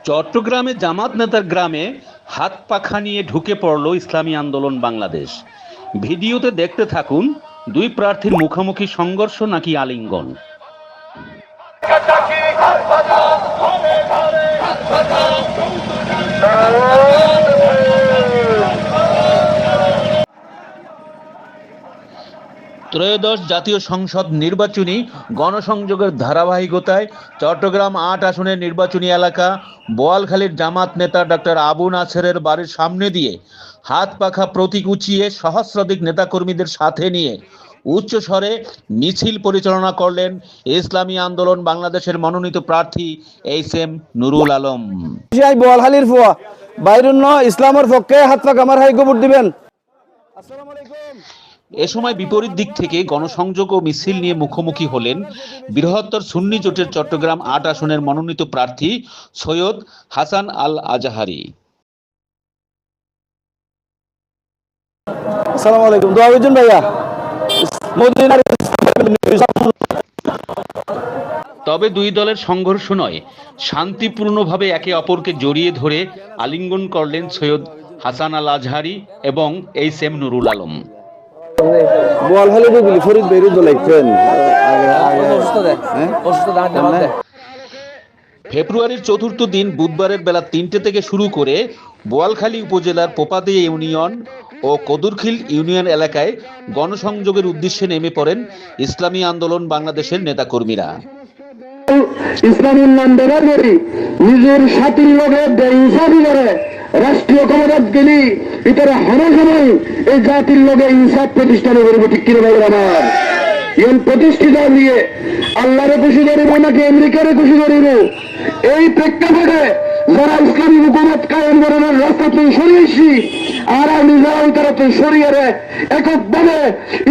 চট্টগ্রামে জামাত নেতার গ্রামে হাত পাখা নিয়ে ঢুকে পড়ল ইসলামী আন্দোলন বাংলাদেশ। ভিডিওতে দেখতে থাকুন দুই প্রার্থীর মুখোমুখি সংঘর্ষ নাকি আলিঙ্গন। ত্রয়োদশ জাতীয় সংসদ নির্বাচনী গণসংযোগের ধারাবাহিকতায় চট্টগ্রাম ৮ আসনের নির্বাচনী এলাকা বোয়ালখালীর জামাত নেতা ডক্টর আবু নাছেরের বাড়ির সামনে দিয়ে হাত পাখা প্রতীক উঁচিয়ে সহস্রাধিক নেতাকর্মীদের সাথে নিয়ে উচ্চ স্বরে মিছিল পরিচালনা করলেন ইসলামী আন্দোলন বাংলাদেশের মনোনীত প্রার্থী এইচ.এম. নুরুল আলম। বোয়ালখালীর ফুয়া বাইরুন্ন ইসলামের পক্ষে হাত পাখা আমার হাই কবর দিবেন। আসসালামু আলাইকুম। এ সময় বিপরীত দিক থেকে গণসংযোগ ও মিছিল নিয়ে মুখোমুখি হলেন বৃহত্তর সুন্নি জোটের চট্টগ্রাম ৮ আসনের মনোনীত প্রার্থী সৈয়দ হাসান আল আজহারি। আসসালামু আলাইকুম। দোয়া করবেন ভাইয়া। তবে দুই দলের সংঘর্ষ নয়, শান্তিপূর্ণভাবে একে অপরকে জড়িয়ে ধরে আলিঙ্গন করলেন সৈয়দ হাসান আল আজহারি এবং এইচ.এম. নুরুল আলম। ফেব্রুয়ারির ৪র্থ দিন বুধবারের বেলা ৩টে থেকে শুরু করে বোয়ালখালী উপজেলার পোপাদিয়া ইউনিয়ন ও কদুরখিল ইউনিয়ন এলাকায় গণসংযোগের উদ্দেশ্যে নেমে পড়েন ইসলামী আন্দোলন বাংলাদেশের নেতাকর্মীরা। ইসলামের নাম ব্যবহার করি নিজের সাথীর লোকে বেইনসাফি করে রাষ্ট্রীয় ক্ষমতা গেলি ভিতরে হানা সময় এই জাতির লোকে ইনসাফ প্রতিষ্ঠানে করবো। ঠিক কিনে বলবো আমার এখন প্রতিষ্ঠিত দিয়ে আল্লাহরে খুশি করিব নাকি আমেরিকারে খুশি করিব, এই প্রেক্ষাপটে যারা ইসলামী হুকুমত কায়েম করানোর রাস্তা তুই সরিয়েছি আর নিজেরাও তারা তুই সরিয়ে এককভাবে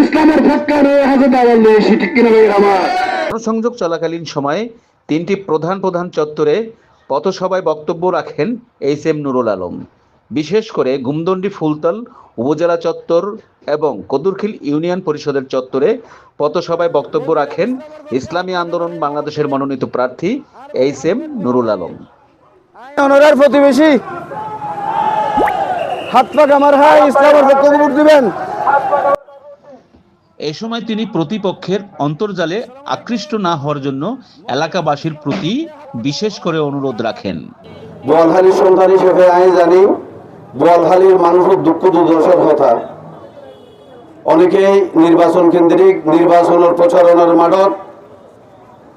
ইসলামের ফটকা নিয়ে হাজত আওয়াজ নিয়েছি। ঠিক কিনা ভাই আমার। গণসংযোগ চলাকালীন সময়ে তিনটি প্রধান চত্বরে পথসভায় বক্তব্য রাখেন এইচ.এম. নুরুল আলম। বিশেষ করে গুমদন্ডি ফুলতল উপজেলা চত্বর এবং কদুরখিল ইউনিয়ন পরিষদের চত্বরে পথসভায় বক্তব্য রাখেন ইসলামী আন্দোলন বাংলাদেশের মনোনীত প্রার্থী এইচ.এম. নুরুল আলম। অনরার প্রতিবেশী হাত পাখা আমার হাই ইসলামের পক্ষে ভোট দিবেন। এ সময় তিনি প্রতিপক্ষের অন্তর্জালে আকৃষ্ট না হওয়ার জন্য এলাকাবাসীর প্রতি বিশেষ করে অনুরোধ রাখেন। বোয়ালখালীর সন্তান হিসেবে আমি জানি বোয়ালখালীর মানুষের দুঃখ দুর্দশার কথা। অনেকেই নির্বাচন কেন্দ্রিক নির্বাচনের প্রচারণার মাঠত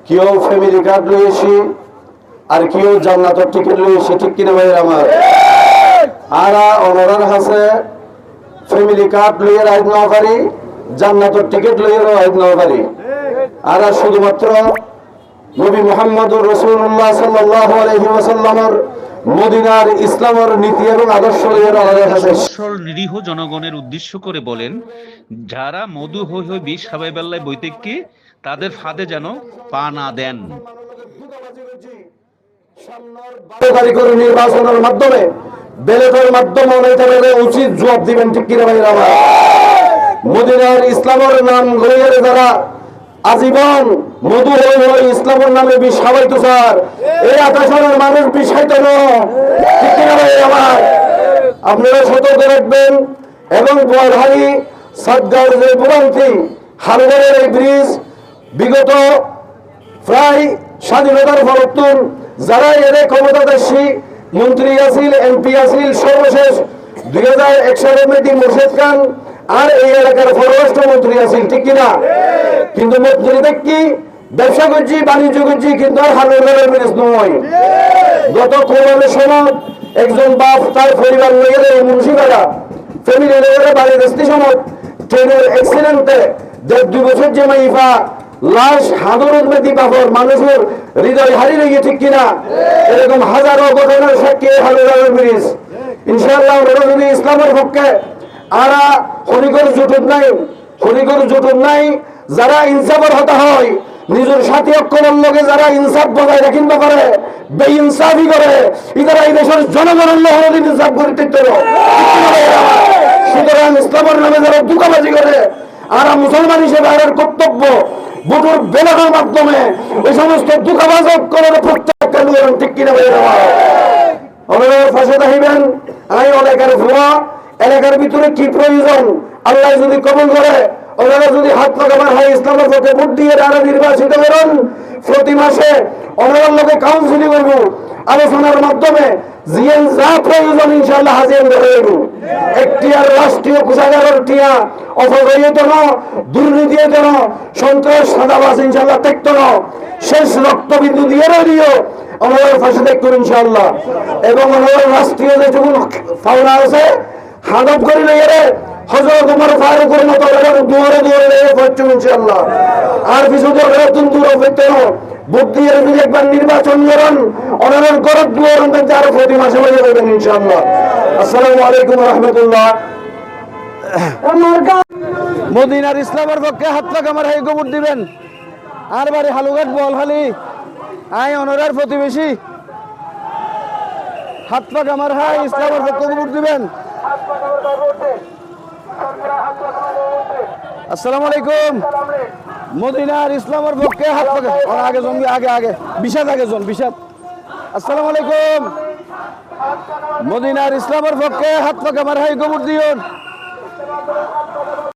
কেউ ফ্যামিলি কার্ড লইছি আর কেউ জান্নাতের টিকিট লইছি। ঠিক কিনা ভাই আমার। আর অনরার হাসে ফ্যামিলি কার্ড লইয়ে রাইড না পারি, জান্নাতের টিকিট লইয়ে রাইড না পারি। আর শুধুমাত্র নবী মুহাম্মদুর রাসূলুল্লাহ সাল্লাল্লাহু আলাইহি ওয়াসাল্লামের মদিনার ইসলামের নীতি এবং আদর্শ নিরীহ জনগণের উদ্দেশ্য করে বলেন, যারা মধু হই হই বিষ খাবাই বেল্লায় বৈতেককে তাদের ফাঁদে যেন পা না দেন। নির্বাচনের মাধ্যমে বেলেটের মাধ্যমে উচিত জবাব দিবেন। ঠিক কিনা ভাই আমার। মদিনার ইসলামের নাম লইয়ে যারা আজীবন মধু হয়ে ইসলামের নামে বিষ খাওয়াইতো স্যার, এই ২৮ মানুষ বিষ খাইতে আমার। আপনারা সতর্ক রাখবেন এবং বোয়ালখালী সাতগাঁওর যে ভোগান্তি হালগড়ের এই ব্রিজ বিগত প্রায় স্বাধীনতার ফলতুন যারা এর ক্ষমতাদর্শী মন্ত্রী আছিল, এমপি আছিল, সর্বশেষ ২০০১ সালের মেয়েটি মুর্শেদ খান আর এই এলাকার পররাষ্ট্রমন্ত্রী আছিল। ঠিক কিনা। কিন্তু মন্ত্রী কি ব্যবসা করছি বাণিজ্য করছি কিন্তু আর হালুয়ার ব্রিজ নয়। গত কোরবানের সময় একজন বাপ তার পরিবার নিয়ে মুন্সিপাড়া ফ্যামিলি নিয়ে বাড়ি আসতে সময় ট্রেনের অ্যাক্সিডেন্টে ১.৫ বছর যে মাইফা লাশ হাদরের মেদি বাপর মানুষের হৃদয় হারিয়ে গিয়ে। ঠিক কিনা। এরকম হাজারো ঘটনার সাক্ষী হালুয়ার ব্রিজ। ইনশাআল্লাহ ওরা যদি ইসলামের পক্ষে আরা হরিকর জুটুর নাই যারা ইনসাফের হতে হয় নিজের সাথী অক্ষরের লোকে যারা ইনসাফ বজায় রাখিন পারে বেইনসাফি করে ইতারা এই দেশের জনগণের লোক ইনসাফ করে দিতে। সুতরাং ইসলামের নামে যারা দুঃখবাজি করে আর মুসলমান হিসেবে আর কর্তব্য ভোটের ব্যালটের মাধ্যমে এই সমস্ত দুঃখবাজ করার প্রত্যেকটা ঠিক কিনা ভাই। ওনারা ফাঁসে থাকিবেন। আমি এলাকার ভুয়া এলাকার ভিতরে কি প্রয়োজন আল্লাহ যদি কবুল করে, ওনারা যদি হাত লাগাবার হয় ইসলামের পক্ষে ভোট দিয়ে যারা নির্বাচিত করেন, প্রতি মাসে ওনার লোকে কাউন্সিলিং করব, আলোচনার মাধ্যমে জিএন যা প্রয়োজন ইনশাআল্লাহ হাজির ধরে দেব। একটি আর রাষ্ট্রীয় কোষাগারের টিয়া অপব্যয় তো না, দুর্নীতি তো না, সন্ত্রাস সাদাবাস ইনশাআল্লাহ দেখতো না, শেষ রক্তবিন্দু দিয়ে দিও আমাদের ফাঁসে দেখবেন ইনশাআল্লাহ। এবং আমাদের রাষ্ট্রীয় যেটুকু ফাওনা আছে হাদব করে লেগে হযরত ওমর ফারুকের মতো দুয়ারে দুয়ারে লেগে পড়ছে ইনশাআল্লাহ। আর কিছু দরকার দূর হইতে না, বুদ্ধি এর যদি একবার নির্বাচন করেন ওনার গরব দুয়ার মধ্যে আরো প্রতি মাসে হয়ে যাবেন ইনশাআল্লাহ। আসসালামু আলাইকুম ওয়া রাহমাতুল্লাহ। মদিনার ইসলামের পক্ষে হাত পাক আমার হাই গোবর দিবেন। আর বাড়ি হালুঘাট বলহালি আই অনরার প্রতিবেশী হাত পাক আমার হাই ইসলামের পক্ষে গোবর দিবেন। আসসালামু আলাইকুম। মদিনার ইসলামের পক্ষে হাত পাক আগে জঙ্গি আগে আগে বিষাদ আগে জন বিষাদ। আসসালামু আলাইকুম। মদিনার ইসলামের পক্ষে হাত পাক আমার হাই গোবর দিবেন।